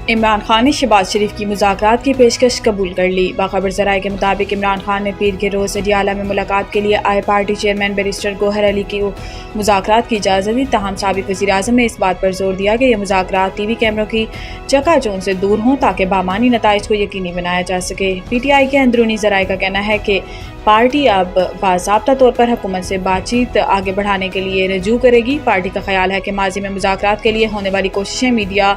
عمران خان نے شہباز شریف کی مذاکرات کی پیشکش قبول کر لی۔ باخبر ذرائع کے مطابق عمران خان نے پیر کے روز اڈیالہ میں ملاقات کے لیے آئے پارٹی چیئرمین بیرسٹر گوہر علی کی مذاکرات کی اجازت دی، تاہم سابق وزیر اعظم نے اس بات پر زور دیا کہ یہ مذاکرات ٹی وی کیمروں کی چکا چوند سے دور ہوں تاکہ بامعنی نتائج کو یقینی بنایا جا سکے۔ پی ٹی آئی کے اندرونی ذرائع کا کہنا ہے کہ پارٹی اب باضابطہ طور پر حکومت سے بات چیت آگے بڑھانے کے لیے رجوع کرے گی۔ پارٹی کا خیال ہے کہ ماضی میں مذاکرات کے لیے ہونے والی کوششیں میڈیا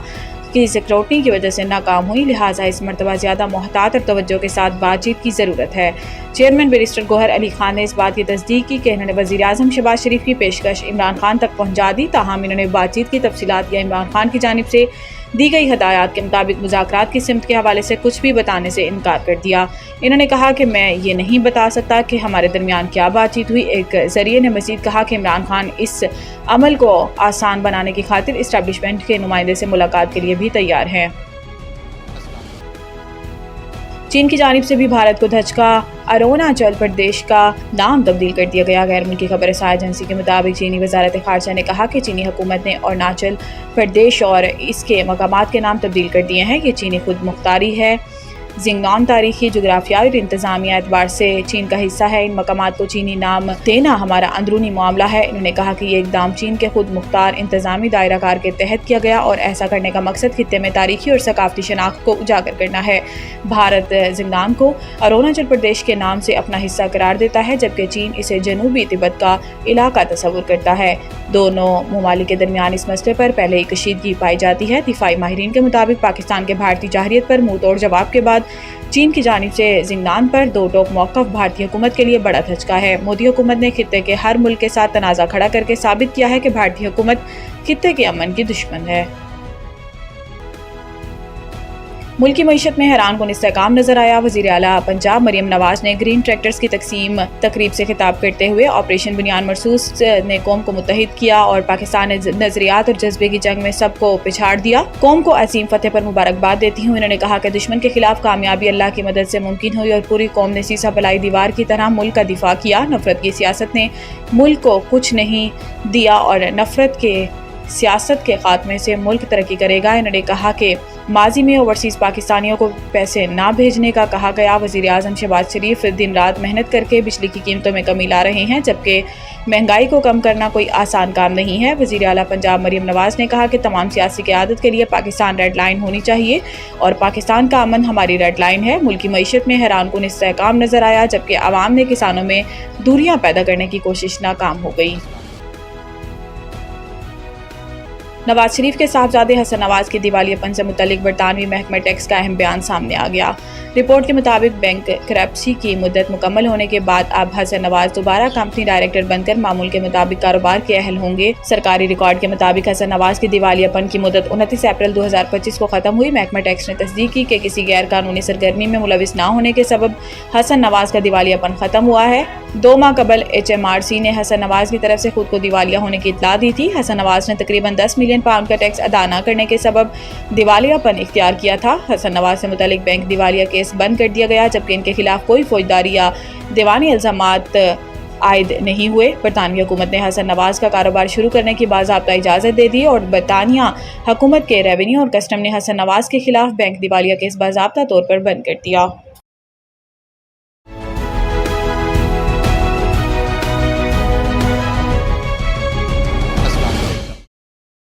کی اسکروٹنی کی وجہ سے ناکام ہوئی، لہٰذا اس مرتبہ زیادہ محتاط اور توجہ کے ساتھ بات چیت کی ضرورت ہے۔ چیئرمین بیرسٹر گوہر علی خان نے اس بات کی تصدیق کی کہ انہوں نے وزیر اعظم شہباز شریف کی پیشکش عمران خان تک پہنچا دی، تاہم انہوں نے بات چیت کی تفصیلات یا عمران خان کی جانب سے دی گئی ہدایات کے مطابق مذاکرات کی سمت کے حوالے سے کچھ بھی بتانے سے انکار کر دیا۔ انہوں نے کہا کہ میں یہ نہیں بتا سکتا کہ ہمارے درمیان کیا بات چیت ہوئی۔ ایک ذریعے نے مزید کہا کہ عمران خان اس عمل کو آسان بنانے کی خاطر اسٹیبلشمنٹ کے نمائندے سے ملاقات کے لیے بھی تیار ہیں۔ چین کی جانب سے بھی بھارت کو دھچکا، اروناچل پردیش کا نام تبدیل کر دیا گیا۔ غیر ملکی خبر رساں ایجنسی کے مطابق چینی وزارت خارجہ نے کہا کہ چینی حکومت نے اروناچل پردیش اور اس کے مقامات کے نام تبدیل کر دیے ہیں۔ یہ چینی خود مختاری ہے۔ زنگنان تاریخی، جغرافیائی اور انتظامیہ اعتبار سے چین کا حصہ ہے۔ ان مقامات کو چینی نام دینا ہمارا اندرونی معاملہ ہے۔ انہوں نے کہا کہ یہ اقدام چین کے خود مختار انتظامی دائرہ کار کے تحت کیا گیا اور ایسا کرنے کا مقصد خطے میں تاریخی اور ثقافتی شناخت کو اجاگر کرنا ہے۔ بھارت زنگنان کو اروناچل پردیش کے نام سے اپنا حصہ قرار دیتا ہے، جبکہ چین اسے جنوبی تبت کا علاقہ تصور کرتا ہے۔ دونوں ممالک کے درمیان اس مسئلے پر پہلے ہی کشیدگی پائی جاتی ہے۔ دفاعی ماہرین کے مطابق پاکستان کے بھارتی جارحیت پر منہ توڑ جواب کے بعد چین کی جانب سے زنگنان پر دو ٹوک موقف بھارتی حکومت کے لیے بڑا دھچکا ہے۔ مودی حکومت نے خطے کے ہر ملک کے ساتھ تنازع کھڑا کر کے ثابت کیا ہے کہ بھارتی حکومت خطے کے امن کی دشمن ہے۔ ملکی معیشت میں حیران کن استحکام نظر آیا۔ وزیر اعلیٰ پنجاب مریم نواز نے گرین ٹریکٹرز کی تقسیم تقریب سے خطاب کرتے ہوئے آپریشن بنیان مرصوص نے قوم کو متحد کیا اور پاکستان نے نظریات اور جذبے کی جنگ میں سب کو پچھاڑ دیا۔ قوم کو عظیم فتح پر مبارکباد دیتی ہوں۔ انہوں نے کہا کہ دشمن کے خلاف کامیابی اللہ کی مدد سے ممکن ہوئی اور پوری قوم نے سیسہ پلائی دیوار کی طرح ملک کا دفاع کیا۔ نفرت کی سیاست نے ملک کو کچھ نہیں دیا اور نفرت کے سیاست کے خاتمے سے ملک ترقی کرے گا۔ انہوں نے کہا کہ ماضی میں اوورسیز پاکستانیوں کو پیسے نہ بھیجنے کا کہا گیا۔ وزیر اعظم شہباز شریف دن رات محنت کر کے بجلی کی قیمتوں میں کمی لا رہے ہیں، جبکہ مہنگائی کو کم کرنا کوئی آسان کام نہیں ہے۔ وزیر اعلیٰ پنجاب مریم نواز نے کہا کہ تمام سیاسی قیادت کے لیے پاکستان ریڈ لائن ہونی چاہیے اور پاکستان کا امن ہماری ریڈ لائن ہے۔ ملکی معیشت میں حیران کن استحکام نظر آیا، جبکہ عوام نے کسانوں میں دوریاں پیدا کرنے کی کوشش ناکام ہو گئی۔ نواز شریف کے صاحبزادے حسن نواز کے دیوالیہ پن سے متعلق برطانوی محکمہ ٹیکس کا اہم بیان سامنے آ گیا۔ رپورٹ کے مطابق بینک کرپسی کی مدت مکمل ہونے کے بعد اب حسن نواز دوبارہ کمپنی ڈائریکٹر بن کر معمول کے مطابق کاروبار کے اہل ہوں گے۔ سرکاری ریکارڈ کے مطابق حسن نواز کی دیوالیہ پن کی مدت 29 اپریل 2025 کو ختم ہوئی۔ محکمہ ٹیکس نے تصدیق کی کہ کسی غیر قانونی سرگرمی میں ملوث نہ ہونے کے سبب حسن نواز کا دیوالیہ پن ختم ہوا ہے۔ 2 ماہ قبل HMRC نے حسن نواز کی طرف سے خود کو دیوالیہ ہونے کی اطلاع دی تھی۔ حسن نواز نے تقریباً 10 ملین پاؤنڈ کا ٹیکس ادا نہ کرنے کے سبب دیوالیہ پن اختیار کیا تھا۔ حسن نواز سے متعلق بینک دیوالیہ کیس بند کر دیا گیا، جبکہ ان کے خلاف کوئی فوجداری یا دیوانی الزامات عائد نہیں ہوئے۔ برطانوی حکومت نے حسن نواز کا کاروبار شروع کرنے کی باضابطہ اجازت دے دی اور برطانیہ حکومت کے ریونیو اور کسٹم نے حسن نواز کے خلاف بینک دیوالیہ کیس باضابطہ طور پر بند کر دیا۔